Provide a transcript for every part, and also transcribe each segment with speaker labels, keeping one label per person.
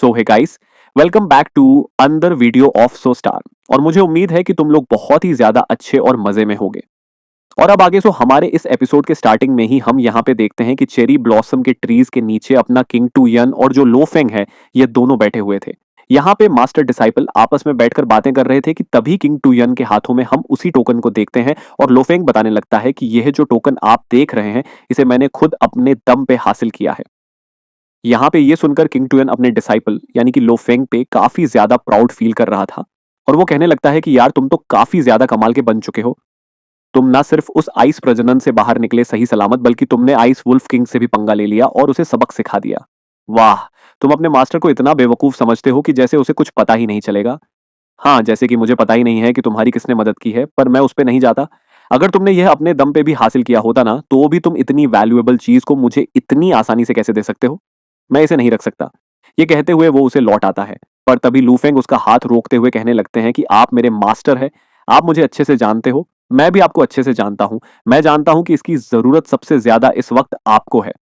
Speaker 1: So hey guys, welcome back to another video of so star. और मुझे उम्मीद है कि तुम लोग बहुत ही ज्यादा अच्छे और मजे में होगे। और अब आगे हमारे इस एपिसोड के स्टार्टिंग में ही हम यहाँ पे देखते हैं कि चेरी ब्लॉसम के ट्रीज के नीचे अपना किंग टू यन और जो लोफेंग है ये दोनों बैठे हुए थे। यहाँ पे मास्टर डिसाइपल आपस में बैठकर बातें कर रहे थे कि तभी किंग टू यन के हाथों में हम उसी टोकन को देखते हैं और लोफेंग बताने लगता है कि यह जो टोकन आप देख रहे हैं इसे मैंने खुद अपने दम पे हासिल किया है। यहाँ पे ये सुनकर किंग टुयन अपने डिसाइपल यानी कि लो फेंग पे काफी ज्यादा प्राउड फील कर रहा था। और वो कहने लगता है कि यार तुम तो काफी ज्यादा कमाल के बन चुके हो। तुम ना सिर्फ उस आइस प्रजनन से बाहर निकले सही सलामत, बल्कि तुमने आइस वुल्फ किंग से भी पंगा ले लिया और उसे सबक सिखा दिया। वाह, तुम अपने मास्टर को इतना बेवकूफ समझते हो कि जैसे उसे कुछ पता ही नहीं चलेगा। हाँ, जैसे कि मुझे पता ही नहीं है कि तुम्हारी किसने मदद की है, पर मैं उस पर नहीं जाता। अगर तुमने यह अपने दम पे भी हासिल किया होता ना, तो भी तुम इतनी वैल्यूएबल चीज को मुझे इतनी आसानी से कैसे दे सकते हो। मैं इसे नहीं रख सकता। ये कहते हुए वो उसे लौट आता है। पर तभी लूफेंग उसका हाथ रोकते हुए कहने लगते हैं कि आप मेरे मास्टर हैं। आप मुझे अच्छे से जानते हो। मैं भी आपको अच्छे से जानता हूं। मैं जानता हूं कि इसकी जरूरत सबसे ज्यादा इस वक्त आपको है।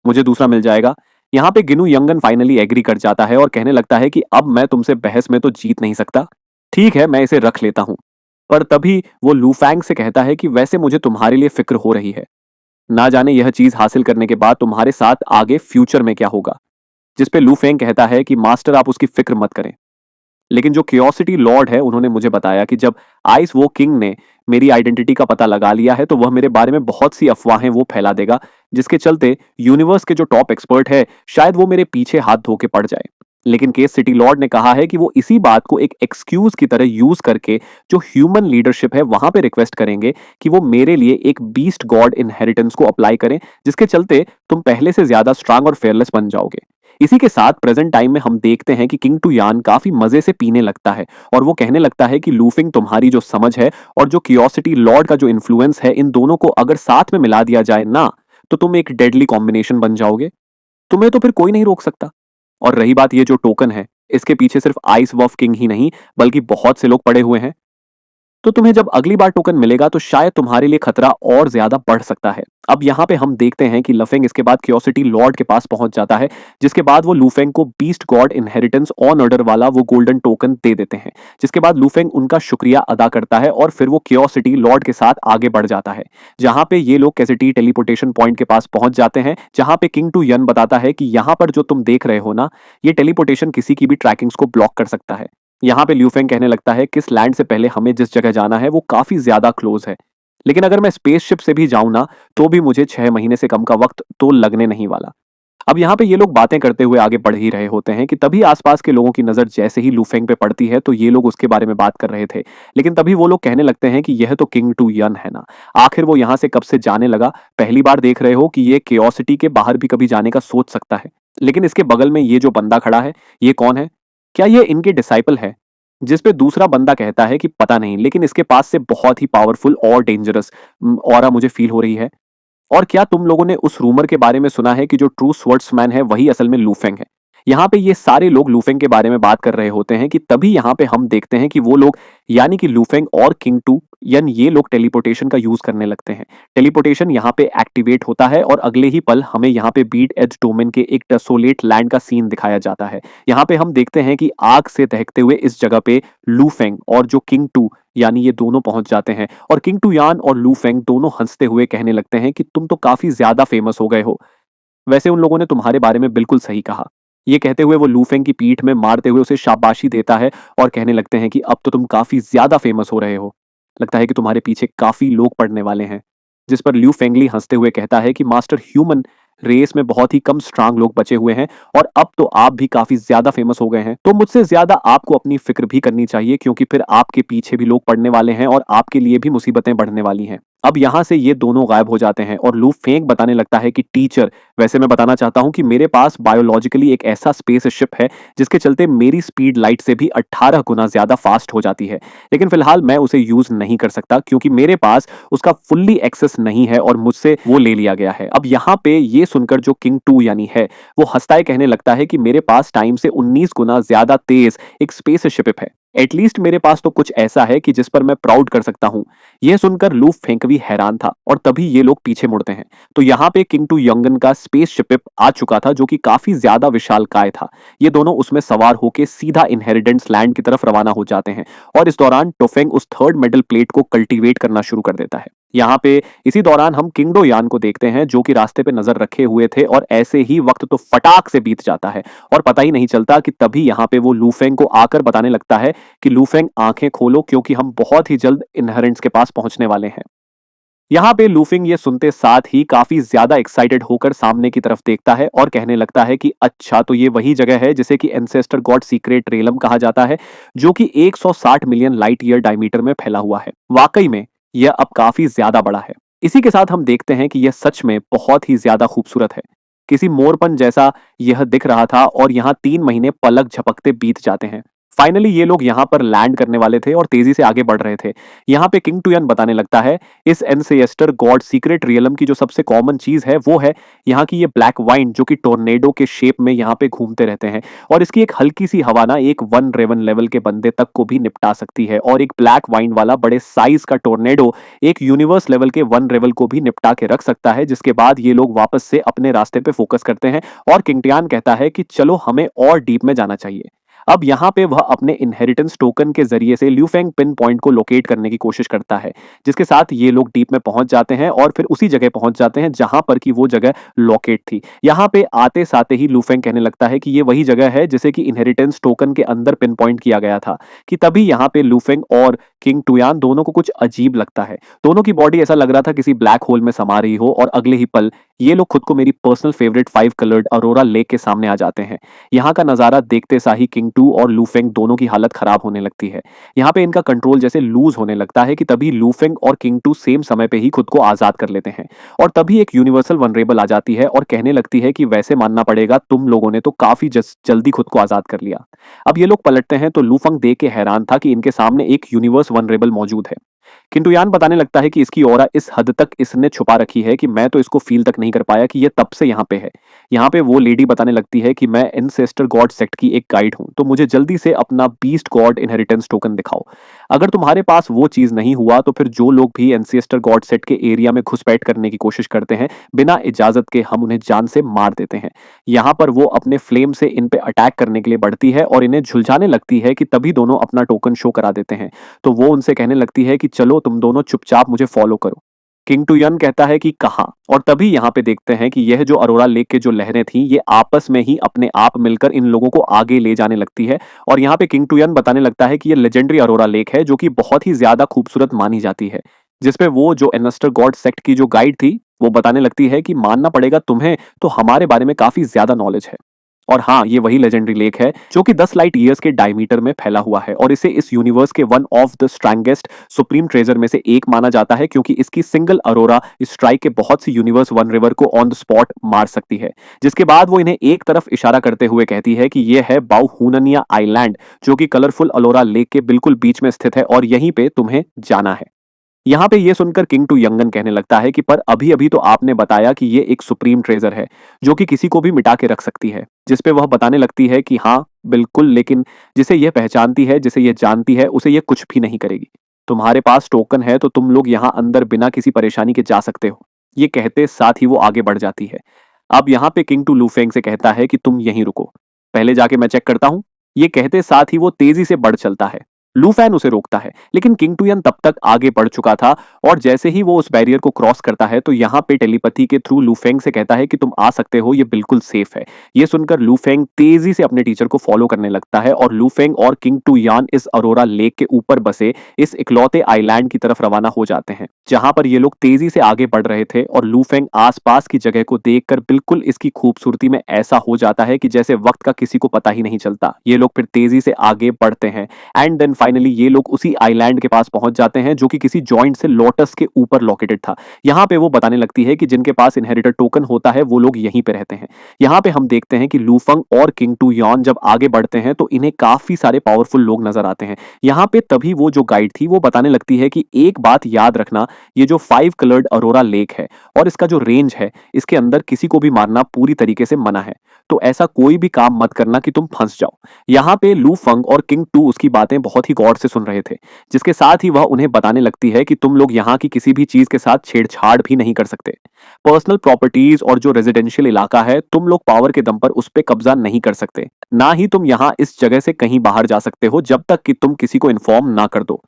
Speaker 1: मुझे दूसरा मिल जाएगा। यहाँ पे गिनू यंगन फाइनली एग्री कर जाता है और कहने लगता है कि अब मैं तुमसे बहस में तो जीत नहीं सकता। ठीक है, मैं इसे रख लेता हूं। पर तभी वो लूफैंग से कहता है कि वैसे मुझे तुम्हारे लिए फिक्र हो रही है। ना जाने यह चीज हासिल करने के बाद तुम्हारे साथ आगे फ्यूचर में क्या होगा। जिस पे लू फेंग कहता है कि मास्टर आप उसकी फिक्र मत करें। लेकिन जो क्यूरियोसिटी लॉर्ड है उन्होंने मुझे बताया कि जब आइस वो किंग ने मेरी आइडेंटिटी का पता लगा लिया है तो वह मेरे बारे में बहुत सी अफवाहें वो फैला देगा, जिसके चलते यूनिवर्स के जो टॉप एक्सपर्ट है शायद वो मेरे पीछे हाथ धो के पड़ जाए। लेकिन केस सिटी लॉर्ड ने कहा है कि वो इसी बात को एक एक्सक्यूज की तरह यूज करके जो ह्यूमन लीडरशिप है वहां पे रिक्वेस्ट करेंगे कि वो मेरे लिए एक बीस्ट गॉड इनहेरिटेंस को अप्लाई करें, जिसके चलते तुम पहले से ज्यादा स्ट्रांग और फेयरलेस बन जाओगे। इसी के साथ प्रेजेंट टाइम में हम देखते हैं कि किंग टू यान काफी मजे से पीने लगता है और वो कहने लगता है कि लूफिंग तुम्हारी जो समझ है और जो क्यूरियोसिटी लॉर्ड का जो इन्फ्लुएंस है, इन दोनों को अगर साथ में मिला दिया जाए ना, तो तुम एक डेडली कॉम्बिनेशन बन जाओगे। तुम्हें तो फिर कोई नहीं रोक सकता। और रही बात ये जो टोकन है, इसके पीछे सिर्फ आइस वॉफ किंग ही नहीं बल्कि बहुत से लोग पड़े हुए हैं। तो तुम्हें जब अगली बार टोकन मिलेगा तो शायद तुम्हारे लिए खतरा और ज्यादा बढ़ सकता है। अब यहाँ पे हम देखते हैं कि लफेंग इसके बाद क्यूरियोसिटी लॉर्ड के पास पहुंच जाता है, जिसके बाद वो लूफेंग को beast God inheritance on order वाला वो गोल्डन टोकन दे देते हैं। जिसके बाद लूफेंग उनका शुक्रिया अदा करता है और फिर वो क्यूरियोसिटी लॉर्ड के साथ आगे बढ़ जाता है, जहां पे ये लोग कैसिटी टेलीपोर्टेशन पॉइंट के पास पहुंच जाते हैं, जहां पे किंग टू यन बताता है कि यहाँ पर जो तुम देख रहे हो ना, ये टेलीपोर्टेशन किसी की भी ट्रैकिंग्स को ब्लॉक कर सकता है। यहाँ पे ल्यूफेंग कहने लगता है किस लैंड से पहले हमें जिस जगह जाना है वो काफी ज्यादा क्लोज है। लेकिन अगर मैं स्पेसशिप से भी जाऊं ना, तो भी मुझे 6 महीने से कम का वक्त तो लगने नहीं वाला। अब यहाँ पे ये लोग बातें करते हुए आगे बढ़ ही रहे होते हैं कि तभी आसपास के लोगों की नजर जैसे ही लूफेंग पे पड़ती है तो ये लोग उसके बारे में बात कर रहे थे। लेकिन तभी वो लोग कहने लगते हैं कि यह तो किंग टू यन है ना, आखिर वो यहाँ से कब से जाने लगा। पहली बार देख रहे हो कि ये क्यूरियोसिटी के बाहर भी कभी जाने का सोच सकता है। लेकिन इसके बगल में ये जो बंदा खड़ा है, ये कौन है? क्या ये इनके डिसाइपल है? जिस पे दूसरा बंदा कहता है कि पता नहीं, लेकिन इसके पास से बहुत ही पावरफुल और डेंजरस ऑरा मुझे फील हो रही है। और क्या तुम लोगों ने उस रूमर के बारे में सुना है कि जो ट्रू स्वर्ड्समैन है वही असल में लूफेंग है? यहाँ पे ये सारे लोग लूफेंग के बारे में बात कर रहे होते हैं कि तभी यहाँ पे हम देखते हैं कि वो लोग यानी कि लूफेंग और किंग टू यानी ये लोग टेलीपोर्टेशन का यूज करने लगते हैं। टेलीपोर्टेशन यहाँ पे एक्टिवेट होता है और अगले ही पल हमें यहाँ पे बीट एज डोमेन के एक डेसोलेट लैंड का सीन दिखाया जाता है। यहाँ पे हम देखते हैं कि आग से दहकते हुए इस जगह पे लूफेंग और जो किंग टू यानी ये दोनों पहुंच जाते हैं और किंग टू यान और लू फेंग दोनों हंसते हुए कहने लगते हैं कि तुम तो काफी ज्यादा फेमस हो गए हो। वैसे उन लोगों ने तुम्हारे बारे में बिल्कुल सही कहा। ये कहते हुए वो लूफेंग की पीठ में मारते हुए उसे शाबाशी देता है और कहने लगते हैं कि अब तो तुम काफी ज्यादा फेमस हो रहे हो। लगता है कि तुम्हारे पीछे काफी लोग पड़ने वाले हैं। जिस पर ल्यू फेंगली हंसते हुए कहता है कि मास्टर, ह्यूमन रेस में बहुत ही कम स्ट्रांग लोग बचे हुए हैं और अब तो आप भी काफी ज्यादा फेमस हो गए हैं, तो मुझसे ज्यादा आपको अपनी फिक्र भी करनी चाहिए, क्योंकि फिर आपके पीछे भी लोग पड़ने वाले हैं और आपके लिए भी मुसीबतें बढ़ने वाली हैं। अब यहाँ से ये दोनों गायब हो जाते हैं और लू फेंग बताने लगता है कि टीचर, वैसे मैं बताना चाहता हूँ कि मेरे पास बायोलॉजिकली एक ऐसा स्पेस शिप है जिसके चलते मेरी स्पीड लाइट से भी 18 गुना ज्यादा फास्ट हो जाती है। लेकिन फिलहाल मैं उसे यूज नहीं कर सकता क्योंकि मेरे पास उसका फुल्ली एक्सेस नहीं है और मुझसे वो ले लिया गया है। अब यहाँ पे ये सुनकर जो किंग टू यानी है वो हंसता है, कहने लगता है कि मेरे पास टाइम से 19 गुना ज्यादा तेज एक स्पेस शिप है। एटलीस्ट मेरे पास तो कुछ ऐसा है कि जिस पर मैं प्राउड कर सकता हूँ। यह सुनकर लू फेंग भी हैरान था और तभी ये लोग पीछे मुड़ते हैं तो यहाँ पे किंग टू यंगन का स्पेस शिप आ चुका था जो कि काफी ज्यादा विशालकाय था। ये दोनों उसमें सवार होकर सीधा इनहेरिटेंस लैंड की तरफ रवाना हो जाते हैं और इस दौरान टोफेंग उस थर्ड मेटल प्लेट को कल्टीवेट करना शुरू कर देता है। यहाँ पे इसी दौरान हम किंगडो यान को देखते हैं जो कि रास्ते पे नजर रखे हुए थे और ऐसे ही वक्त तो फटाक से बीत जाता है और पता ही नहीं चलता कि तभी यहाँ पे वो लूफेंग को आकर बताने लगता है कि लूफेंग आंखें खोलो क्योंकि हम बहुत ही जल्द इनहेरेंट्स के पास पहुंचने वाले हैं। यहाँ पे लूफिंग ये सुनते साथ ही काफी ज्यादा एक्साइटेड होकर सामने की तरफ देखता है और कहने लगता है कि अच्छा तो ये वही जगह है जिसे कि एंसेस्टर गॉड सीक्रेट रेलम कहा जाता है जो कि 160 मिलियन लाइट ईयर डायमीटर में फैला हुआ है। वाकई में यह अब काफी ज्यादा बड़ा है। इसी के साथ हम देखते हैं कि यह सच में बहुत ही ज्यादा खूबसूरत है। किसी मोरपन जैसा यह दिख रहा था और यहाँ 3 महीने पलक झपकते बीत जाते हैं। फाइनली ये लोग यहाँ पर लैंड करने वाले थे और तेजी से आगे बढ़ रहे थे। यहाँ पे किंग टुयन बताने लगता है इस एनसेस्टर गॉड सीक्रेट रियलम की जो सबसे कॉमन चीज है वो है यहाँ की ये ब्लैक वाइन जो कि टोर्नेडो के शेप में यहाँ पे घूमते रहते हैं और इसकी एक हल्की सी हवा ना एक वन रेवन लेवल के बंदे तक को भी निपटा सकती है और एक ब्लैक वाइन वाला बड़े साइज का टोर्नेडो एक यूनिवर्स लेवल के वन रेवल को भी निपटा के रख सकता है। जिसके बाद ये लोग वापस से अपने रास्ते पे फोकस करते हैं और किंग टुयन कहता है कि चलो हमें और डीप में जाना चाहिए। अब यहाँ पे वह अपने इनहेरिटेंस टोकन के जरिए से ल्यूफेंग पिन पॉइंट को लोकेट करने की कोशिश करता है जिसके साथ ये लोग डीप में पहुंच जाते हैं और फिर उसी जगह पहुंच जाते हैं जहां पर कि वो जगह लोकेट थी। यहाँ पे आते साथ ही लूफेंग कहने लगता है कि ये वही जगह है जिसे कि इनहेरिटेंस टोकन के अंदर पिन पॉइंट किया गया था कि तभी यहाँ पे लूफेंग और किंग टुयान दोनों को कुछ अजीब लगता है। दोनों की बॉडी ऐसा लग रहा था किसी ब्लैक होल में समा रही हो और अगले ही पल ये लोग खुद को मेरी personal favourite 5 coloured Arora lake के सामने आ जाते हैं। यहाँ का नजारा देखते सा ही किंग टू और लूफेंग दोनों की हालत खराब होने लगती है। यहाँ पे इनका कंट्रोल जैसे लूज होने लगता है कि तभी लूफेंग और किंग टू सेम समय पे ही खुद को आजाद कर लेते हैं और तभी एक यूनिवर्सल वनरेबल आ जाती है और कहने लगती है कि वैसे मानना पड़ेगा तुम लोगों ने तो काफी जल्दी खुद को आजाद कर लिया। अब ये लोग पलटते हैं तो लूफेंग देख के हैरान था कि इनके सामने एक यूनिवर्स वनरेबल मौजूद है। किंतु यान बताने लगता है कि इसकी ऑरा इस हद तक इसने छुपा रखी है कि मैं तो इसको फील तक नहीं कर पाया कि ये तब से यहाँ पे है। यहाँ पे वो लेडी बताने लगती है कि मैं एंसेस्टर गॉड सेक्ट की एक गाइड हूँ तो मुझे जल्दी से अपना बीस्ट गॉड इनहेरिटेंस टोकन दिखाओ। अगर तुम्हारे पास वो चीज नहीं हुआ तो फिर जो लोग भी एंसेस्टर गॉड सेट के एरिया में घुसपैठ करने की कोशिश करते हैं बिना इजाजत के हम उन्हें जान से मार देते हैं। यहाँ पर वो अपने फ्लेम से इन पे अटैक करने के लिए बढ़ती है और इन्हें झुलझाने लगती है कि तभी दोनों अपना टोकन शो करा देते हैं। तो वो उनसे कहने लगती है कि चलो तुम दोनों चुपचाप मुझे फॉलो करो। किंग टुयन कहता है कि कहां, और तभी यहाँ पे देखते हैं कि यह जो अरोरा लेक के जो लहरें थी ये आपस में ही अपने आप मिलकर इन लोगों को आगे ले जाने लगती है। और यहाँ पे किंग टुयन बताने लगता है कि यह लेजेंडरी अरोरा लेक है जो कि बहुत ही ज्यादा खूबसूरत मानी जाती है। जिसपे वो जो एनस्टर गॉड सेक्ट की जो गाइड थी वो बताने लगती है कि मानना पड़ेगा तुम्हें तो हमारे बारे में काफी ज्यादा नॉलेज है। और हाँ ये वही लेजेंडरी लेक है जो कि 10 लाइट ईयर्स के डायमीटर में फैला हुआ है और इसे इस यूनिवर्स के one of the strongest supreme treasure में से एक माना जाता है क्योंकि इसकी सिंगल अरोरा स्ट्राइक के बहुत सी यूनिवर्स वन रिवर को ऑन द स्पॉट मार सकती है। जिसके बाद वो इन्हें एक तरफ इशारा करते हुए कहती है कि यह है बाउहुननिया आइलैंड जो कि कलरफुल अलोरा लेक के बिल्कुल बीच में स्थित है और यहीं पे तुम्हें जाना है। यहाँ पे ये सुनकर किंग टू यंगन कहने लगता है कि पर अभी अभी तो आपने बताया कि ये एक सुप्रीम ट्रेजर है जो कि किसी को भी मिटा के रख सकती है। जिसपे वह बताने लगती है कि हाँ बिल्कुल, लेकिन जिसे यह पहचानती है जिसे यह जानती है उसे यह कुछ भी नहीं करेगी। तुम्हारे पास टोकन है तो तुम लोग यहाँ अंदर बिना किसी परेशानी के जा सकते हो। ये कहते साथ ही वो आगे बढ़ जाती है। अब यहाँ पे किंग टू लूफेंग से कहता है कि तुम यहीं रुको, पहले जाके मैं चेक करता हूँ। ये कहते साथ ही वो तेजी से बढ़ चलता है। लूफैन उसे रोकता है लेकिन किंग टुयन तब तक आगे बढ़ चुका था और जैसे ही वो उस बैरियर को क्रॉस करता है तो यहाँ पे टेलीपैथी के थ्रू लूफेंग से कहता है कि तुम आ सकते हो, ये बिल्कुल सेफ है। ये सुनकर लूफेंग तेजी से अपने टीचर को फॉलो करने लगता है और लूफेंग और किंग टुयान इस अरोरा लेक के ऊपर बसे इस इकलौते आइलैंड की तरफ रवाना हो जाते हैं जहां पर ये लोग तेजी से आगे बढ़ रहे थे। और लूफेंग आसपास की जगह को देखकर बिल्कुल इसकी खूबसूरती में ऐसा हो जाता है कि जैसे वक्त का किसी को पता ही नहीं चलता। ये लोग फिर तेजी से आगे बढ़ते हैं एंड देन फाइनली ये लोग उसी आइलैंड के पास पहुंच जाते हैं जो कि किसी जॉइंट से लोटस के ऊपर लोकेटेड था। यहां पे वो बताने लगती है कि जिनके पास इनहेरिटर टोकन होता है वो लोग यहीं पे रहते हैं। यहां पे हम देखते हैं कि लूफंग और किंग टू यॉन जब आगे बढ़ते हैं तो इन्हें काफी सारे पावरफुल लोग नजर आते हैं। यहां पे तभी वो जो गाइड थी वो बताने लगती है कि एक बात याद रखना ये जो 5 कलर्ड अरोरा लेक है और इसका जो रेंज है, इसके अंदर किसी को भी मारना पूरी तरीके से मना है। तो ऐसा कोई भी काम मत करना कि तुम फंस जाओ। यहाँ पे लू फंग और किंग टू उसकी बातें बहुत ही गौर से सुन रहे थे, जिसके साथ ही वह उन्हें बताने लगती है कि तुम लोग यहाँ की किसी भी चीज के साथ छेड़छाड़ भी नहीं कर सकते। पर्सनल प्रॉपर्टीज और जो रेजिडेंशियल इलाका है, तुम लोग पावर के दम पर उस पर कब्जा नहीं कर सकते। ना ही तुम यहाँ इस जगह से कहीं बाहर जा सकते हो जब तक कि तुम किसी को इन्फॉर्म ना कर दो।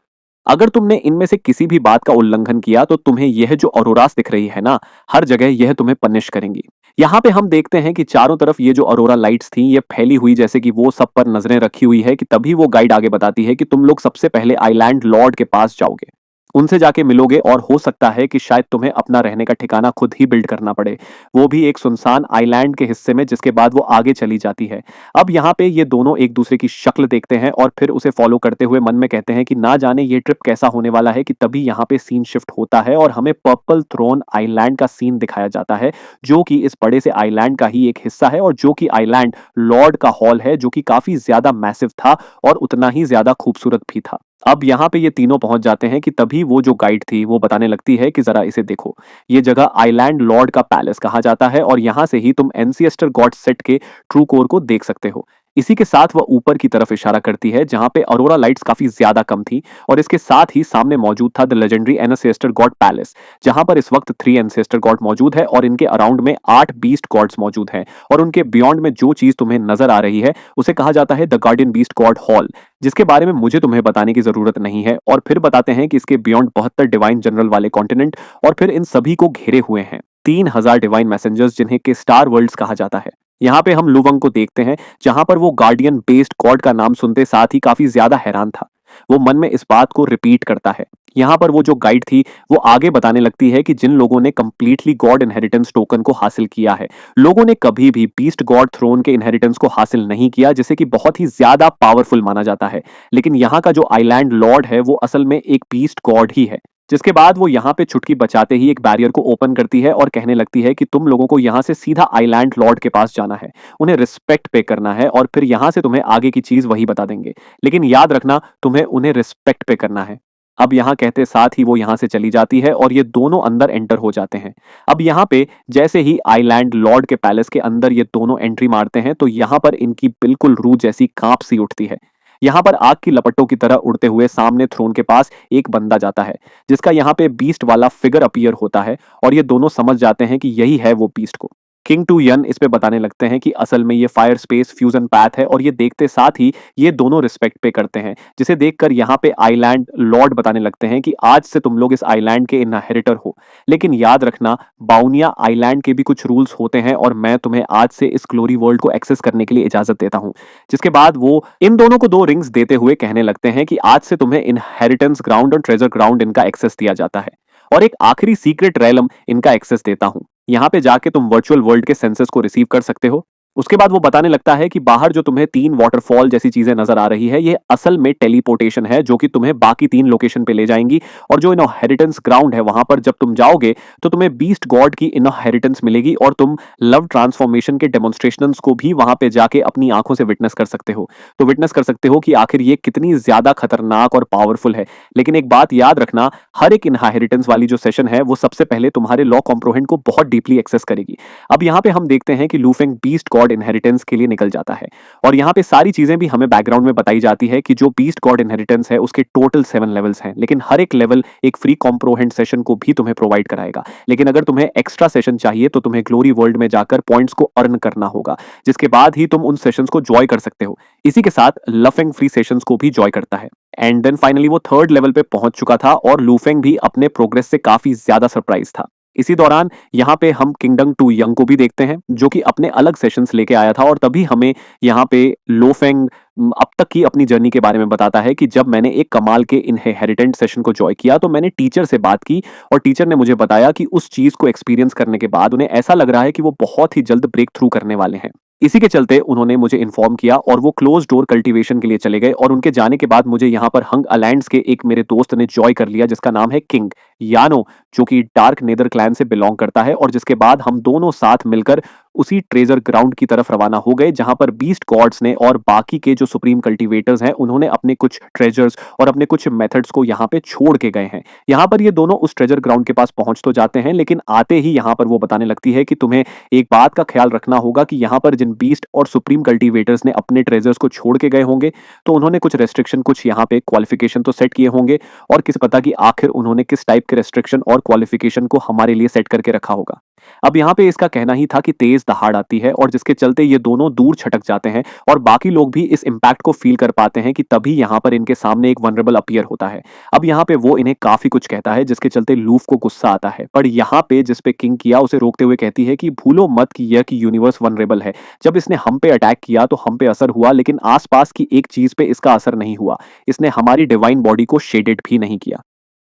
Speaker 1: अगर तुमने इनमें से किसी भी बात का उल्लंघन किया तो तुम्हें यह जो अरोरास दिख रही है ना, हर जगह यह तुम्हें पनिश करेंगी। यहाँ पे हम देखते हैं कि चारों तरफ ये जो अरोरा लाइट्स थी, ये फैली हुई जैसे कि वो सब पर नजरें रखी हुई है, कि तभी वो गाइड आगे बताती है कि तुम लोग सबसे पहले आइलैंड लॉर्ड के पास जाओगे, उनसे जाके मिलोगे और हो सकता है कि शायद तुम्हें अपना रहने का ठिकाना खुद ही बिल्ड करना पड़े, वो भी एक सुनसान आइलैंड के हिस्से में, जिसके बाद वो आगे चली जाती है। अब यहाँ पे ये दोनों एक दूसरे की शक्ल देखते हैं और फिर उसे फॉलो करते हुए मन में कहते हैं कि ना जाने ये ट्रिप कैसा होने वाला है, कि तभी यहाँ पे सीन शिफ्ट होता है और हमें पर्पल थ्रोन आइलैंड का सीन दिखाया जाता है, जो कि इस बड़े से आइलैंड का ही एक हिस्सा है और जो कि आइलैंड लॉर्ड का हॉल है, जो कि काफी ज्यादा मैसिव था और उतना ही ज्यादा खूबसूरत भी था। अब यहाँ पे ये तीनों पहुंच जाते हैं कि तभी वो जो गाइड थी वो बताने लगती है कि जरा इसे देखो, ये जगह आइलैंड लॉर्ड का पैलेस कहा जाता है और यहाँ से ही तुम एंसिएस्टर गॉड सेट के ट्रू कोर को देख सकते हो। इसी के साथ वह ऊपर की तरफ इशारा करती है जहां पे अरोरा लाइट्स काफी ज्यादा कम थी, और इसके साथ ही सामने मौजूद था the legendary ancestor God palace, जहां पर इस वक्त 3 एंसेस्टर गॉड मौजूद है और इनके अराउंड में 8 बीस्ट गॉड्स मौजूद हैं, और उनके बियॉन्ड में जो चीज तुम्हें नजर आ रही है उसे कहा जाता है the guardian beast God hall, जिसके बारे में मुझे तुम्हें बताने की जरूरत नहीं है। और फिर बताते हैं कि इसके बियॉन्ड 72 डिवाइन जनरल वाले कॉन्टिनेंट और फिर इन सभी को घेरे हुए हैं 3000 डिवाइन मैसेंजर्स, जिन्हें के स्टार वर्ल्ड्स कहा जाता है। यहाँ पे हम लुवंग को देखते हैं, जहां पर वो गार्डियन बेस्ड गॉड का नाम सुनते साथ ही काफी ज्यादा हैरान था। वो मन में इस बात को रिपीट करता है। यहाँ पर वो जो गाइड थी वो आगे बताने लगती है कि जिन लोगों ने कंप्लीटली गॉड इनहेरिटेंस टोकन को हासिल किया है, लोगों ने कभी भी बीस्ट गॉड थ्रोन के इनहेरिटेंस को हासिल नहीं किया, जिसे कि बहुत ही ज्यादा पावरफुल माना जाता है। लेकिन यहाँ का जो आइलैंड लॉर्ड है वो असल में एक बीस्ट गॉड ही है। जिसके बाद वो यहाँ पे चुटकी बचाते ही एक बैरियर को ओपन करती है और कहने लगती है कि तुम लोगों को यहाँ से सीधा आइलैंड लॉर्ड के पास जाना है, उन्हें रिस्पेक्ट पे करना है और फिर यहाँ से तुम्हें आगे की चीज वही बता देंगे, लेकिन याद रखना तुम्हें उन्हें रिस्पेक्ट पे करना है। अब यहाँ कहते साथ ही वो यहाँ से चली जाती है और ये दोनों अंदर एंटर हो जाते हैं। अब यहाँ पे जैसे ही आइलैंड लॉर्ड के पैलेस के अंदर ये दोनों एंट्री मारते हैं, तो यहाँ पर इनकी बिल्कुल रूह जैसी कांप सी उठती है। यहाँ पर आग की लपटों की तरह उड़ते हुए सामने थ्रोन के पास एक बंदा जाता है, जिसका यहाँ पे बीस्ट वाला फिगर अपीयर होता है, और ये दोनों समझ जाते हैं कि यही है वो बीस्ट को। किंग टू यन इस पे बताने लगते हैं कि असल में ये फायर स्पेस फ्यूजन पैथ है, और ये देखते साथ ही ये दोनों रिस्पेक्ट पे करते हैं, जिसे देखकर यहाँ पे आइलैंड लॉर्ड बताने लगते हैं कि आज से तुम लोग इस आइलैंड के इनहेरिटर हो, लेकिन याद रखना बाउनिया आइलैंड के भी कुछ रूल्स होते हैं और मैं तुम्हें आज से इस ग्लोरी वर्ल्ड को एक्सेस करने के लिए इजाजत देता हूँ। जिसके बाद वो इन दोनों को 2 रिंग्स देते हुए कहने लगते हैं कि आज से तुम्हें इनहेरिटेंस ग्राउंड और ट्रेजर ग्राउंड इनका एक्सेस दिया जाता है, और एक आखिरी सीक्रेट रैलम इनका एक्सेस देता हूं। यहाँ पे जाके तुम वर्चुअल वर्ल्ड के सेंसेस को रिसीव कर सकते हो। उसके बाद वो बताने लगता है कि बाहर जो तुम्हें 3 वाटरफॉल जैसी चीजें नजर आ रही है, ये असल में टेलीपोर्टेशन है, जो कि तुम्हें बाकी 3 लोकेशन पे ले जाएंगी, और जो इनहेरिटेंस ग्राउंड है वहां पर जब तुम जाओगे तो तुम्हें बीस्ट गॉड की इनहेरिटेंस मिलेगी, और तुम लव ट्रांसफॉर्मेशन के डेमोन्स्ट्रेशंस को भी वहां पे जाके अपनी आंखों से विटनेस कर सकते हो। तो विटनेस कर सकते हो कि आखिर ये कितनी ज्यादा खतरनाक और पावरफुल है। लेकिन एक बात याद रखना, हर एक इनहेरिटेंस वाली जो सेशन है वो सबसे पहले तुम्हारे लॉ कॉम्प्रोहेंड को बहुत डीपली एक्सेस करेगी। अब यहाँ पे हम देखते हैं कि लूफेंग बीस्ट गॉड इनहेरिटेंस के लिए निकल जाता है, और यहाँ पे सारी चीजें भी हमें बैकग्राउंड में बताई जाती है कि जो बीस्ट गॉड इनहेरिटेंस है उसके टोटल 7 लेवल्स हैं, लेकिन हर एक लेवल एक फ्री कॉम्प्रोहेंड सेशन को भी तुम्हें प्रोवाइड कराएगा। लेकिन अगर तुम्हें एक्स्ट्रा सेशन चाहिए तो तुम्हें ग्लोरी वर्ल्ड में जाकर पॉइंट्स को अर्न करना होगा, जिसके बाद ही तुम उन सेशंस को जॉय कर सकते हो। इसी के साथ लफेंग फ्री सेशंस को भी जॉय करता है। एंड देन फाइनली वो 3rd लेवल पे पहुंच चुका था और लूफेंग भी अपने प्रोग्रेस से काफी ज्यादा सरप्राइज था। इसी दौरान यहाँ पे हम किंगडम टू यंग को भी देखते हैं, जो कि अपने अलग सेशंस लेके आया था, और तभी हमें यहाँ पे लोफेंग अब तक की अपनी जर्नी के बारे में बताता है कि जब मैंने एक कमाल के इनहेरिटेंट सेशन को जॉय किया तो मैंने टीचर से बात की, और टीचर ने मुझे बताया कि उस चीज को एक्सपीरियंस करने के बाद उन्हें ऐसा लग रहा है कि वो बहुत ही जल्द ब्रेक थ्रू करने वाले हैं। इसी के चलते उन्होंने मुझे इन्फॉर्म किया और वो क्लोज डोर कल्टीवेशन के लिए चले गए, और उनके जाने के बाद मुझे यहाँ पर हंग अलायंस के एक मेरे दोस्त ने जॉय कर लिया, जिसका नाम है किंग यानो, जो कि डार्क नेदर क्लैन से बिलोंग करता है, और जिसके बाद हम दोनों साथ मिलकर उसी ट्रेजर ग्राउंड की तरफ रवाना हो गए जहां पर बीस्ट गॉड्स ने और बाकी के जो सुप्रीम कल्टीवेटर्स हैं उन्होंने अपने कुछ ट्रेजर्स और अपने कुछ मेथड्स को यहाँ पे छोड़ के गए हैं। यहाँ पर ये दोनों उस ट्रेजर ग्राउंड के पास पहुंच तो जाते हैं, लेकिन आते ही यहाँ पर वो बताने लगती है कि तुम्हें एक बात का ख्याल रखना होगा कि यहाँ पर जिन बीस्ट और सुप्रीम कल्टीवेटर्स ने अपने ट्रेजर्स को छोड़ के गए होंगे तो उन्होंने कुछ रेस्ट्रिक्शन, कुछ यहाँ पे क्वालिफिकेशन तो सेट किए होंगे, और किस पता कि आखिर उन्होंने किस टाइप के रेस्ट्रिक्शन और क्वालिफिकेशन को हमारे लिए सेट करके रखा होगा। अब यहाँ पे इसका कहना ही था कि तेज दहाड़ आती है और जिसके चलते ये दोनों दूर छटक जाते हैं और बाकी लोग भी इस इंपैक्ट को फील कर पाते हैं कि तभी यहाँ पर इनके सामने एक वनरेबल अपीयर होता है। अब यहाँ पे वो इन्हें काफी कुछ कहता है जिसके चलते लूफ को गुस्सा आता है, पर यहाँ पे जिस पे किंग किया उसे रोकते हुए कहती है कि भूलो मत कि यह कि यूनिवर्स वनरेबल है। जब इसने हम पे अटैक किया तो हम पे असर हुआ, लेकिन आसपास की एक चीज पे इसका असर नहीं हुआ। इसने हमारी डिवाइन बॉडी को शेडेड भी नहीं किया,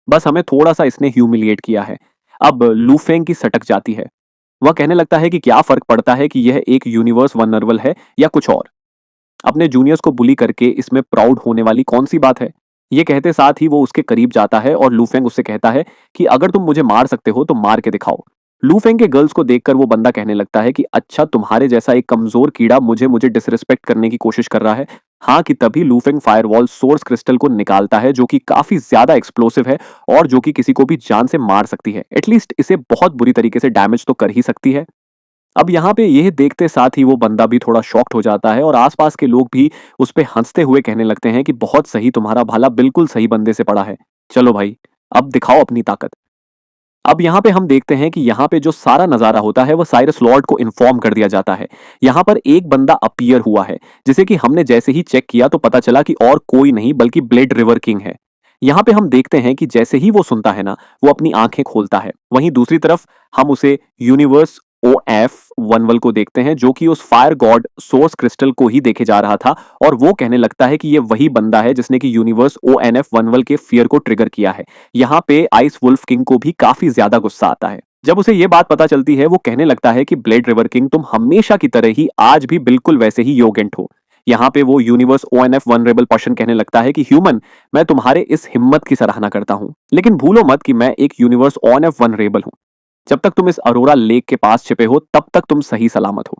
Speaker 1: बस हमें थोड़ा सा इसने ह्यूमिलिएट किया है। अब लूफेंग की सटक जाती है। वह कहने लगता है कि क्या फर्क पड़ता है कि यह एक यूनिवर्स वनरेबल है या कुछ और। अपने जूनियर्स को बुली करके इसमें प्राउड होने वाली कौन सी बात है। ये कहते साथ ही वो उसके करीब जाता है और लूफेंग उससे कहता है कि अगर तुम मुझे मार सकते हो तो मार के दिखाओ। लूफेंग के गर्ल्स को देखकर वो बंदा कहने लगता है कि अच्छा, तुम्हारे जैसा एक कमजोर कीड़ा मुझे मुझे डिसरिस्पेक्ट करने की कोशिश कर रहा है। हाँ, कि तभी लूफेंग फायरवॉल सोर्स क्रिस्टल को निकालता है जो कि काफी ज्यादा एक्सप्लोसिव है और जो कि किसी को भी जान से मार सकती है, एटलीस्ट इसे बहुत बुरी तरीके से डैमेज तो कर ही सकती है। अब यहाँ पे यह देखते साथ ही वो बंदा भी थोड़ा शॉक्ड हो जाता है और आसपास के लोग भी उस पे हंसते हुए कहने लगते हैं कि बहुत सही, तुम्हारा भाला बिल्कुल सही बंदे से पड़ा है। चलो भाई, अब दिखाओ अपनी ताकत। अब यहाँ पे हम देखते हैं कि यहाँ पे जो सारा नजारा होता है वो साइरस लॉर्ड को इन्फॉर्म कर दिया जाता है। यहाँ पर एक बंदा अपीयर हुआ है जिसे कि हमने जैसे ही चेक किया तो पता चला कि और कोई नहीं बल्कि ब्लेड रिवर किंग है। यहाँ पे हम देखते हैं कि जैसे ही वो सुनता है ना, वो अपनी आंखें खोलता है। वहीं दूसरी तरफ हम उसे यूनिवर्स OF वनवल को देखते हैं जो कि उस फायर गॉड सोर्स क्रिस्टल को ही देखे जा रहा था, और वो कहने लगता है कि ये वही बंदा है जिसने कि यूनिवर्स ONF वनवल के फियर को ट्रिगर किया है। यहाँ पे आइस वुल्फ किंग को भी काफी ज्यादा गुस्सा आता है। जब उसे ये बात पता चलती है वो कहने लगता है कि ब्लेड रिवर किंग, तुम हमेशा की तरह ही आज भी बिल्कुल वैसे ही योगेंट हो। यहाँ पे वो यूनिवर्स ONF वनरेबल पर्सन कहने लगता है कि ह्यूमन, मैं तुम्हारे इस हिम्मत की सराहना करता हूँ, लेकिन भूलो मत कि मैं एक यूनिवर्स ONF वनरेबल हूँ। जब तक तुम इस अरोरा लेक के पास छिपे हो तब तक तुम सही सलामत हो,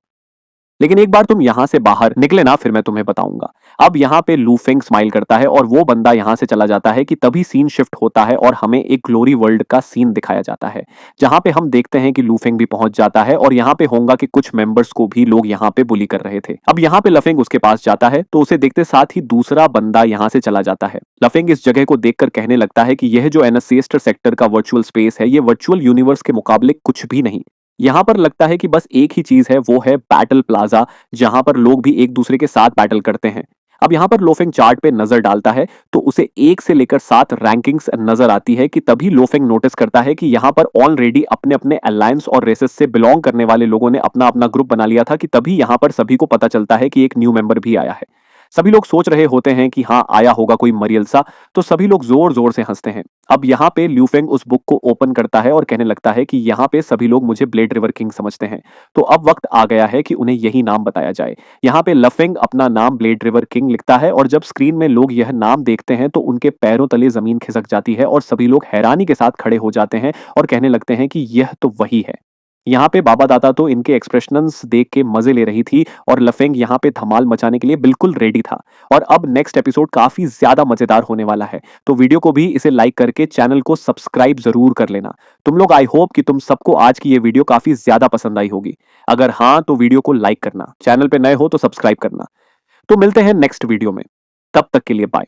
Speaker 1: लेकिन एक बार तुम यहां से बाहर निकले ना, फिर मैं तुम्हें बताऊंगा। अब यहाँ पे लूफेंग स्माइल करता है और वो बंदा यहां से चला जाता है कि तभी सीन शिफ्ट होता है और हमें एक ग्लोरी वर्ल्ड का सीन दिखाया जाता है जहां पे हम देखते हैं कि लूफेंग भी पहुंच जाता है और यहाँ पे होगा कि कुछ मेंबर्स को भी लोग यहाँ पे बुली कर रहे थे। अब यहाँ पे लफेंग उसके पास जाता है तो उसे देखते साथ ही दूसरा बंदा यहाँ से चला जाता है। लफेंग इस जगह को देखकर कहने लगता है कि यह जो एनासेस्टर सेक्टर का वर्चुअल स्पेस है, ये वर्चुअल यूनिवर्स के मुकाबले कुछ भी नहीं। यहाँ पर लगता है कि बस एक ही चीज है, वो है बैटल प्लाजा, जहां पर लोग भी एक दूसरे के साथ बैटल करते हैं। अब यहाँ पर लोफेंग चार्ट पे नजर डालता है तो उसे 1 से लेकर 7 रैंकिंग्स नजर आती है कि तभी लोफेंग नोटिस करता है कि यहाँ पर ऑलरेडी अपने अपने अलायंस और रेसेस से बिलोंग करने वाले लोगों ने अपना अपना ग्रुप बना लिया था, कि तभी यहाँ पर सभी को पता चलता है कि एक न्यू मेंबर भी आया है। सभी लोग सोच रहे होते हैं कि हाँ, आया होगा कोई मरियल सा, तो सभी लोग जोर जोर से हंसते हैं। अब यहाँ पे ल्यूफेंग उस बुक को ओपन करता है और कहने लगता है कि यहाँ पे सभी लोग मुझे ब्लेड रिवर किंग समझते हैं, तो अब वक्त आ गया है कि उन्हें यही नाम बताया जाए। यहाँ पे लफेंग अपना नाम ब्लेड रिवर किंग लिखता है और जब स्क्रीन में लोग यह नाम देखते हैं तो उनके पैरों तले जमीन खिसक जाती है और सभी लोग हैरानी के साथ खड़े हो जाते हैं और कहने लगते हैं कि यह तो वही है। यहाँ पे बाबा दादा तो इनके एक्सप्रेशंस देख के मजे ले रही थी और लफेंग यहाँ पे धमाल मचाने के लिए बिल्कुल रेडी था। और अब नेक्स्ट एपिसोड काफी ज्यादा मजेदार होने वाला है, तो वीडियो को भी इसे लाइक करके चैनल को सब्सक्राइब जरूर कर लेना। तुम लोग, आई होप कि तुम सबको आज की ये वीडियो काफी ज्यादा पसंद आई होगी। अगर हाँ, तो वीडियो को लाइक करना, चैनल पे नए हो तो सब्सक्राइब करना। तो मिलते हैं नेक्स्ट वीडियो में, तब तक के लिए बाय।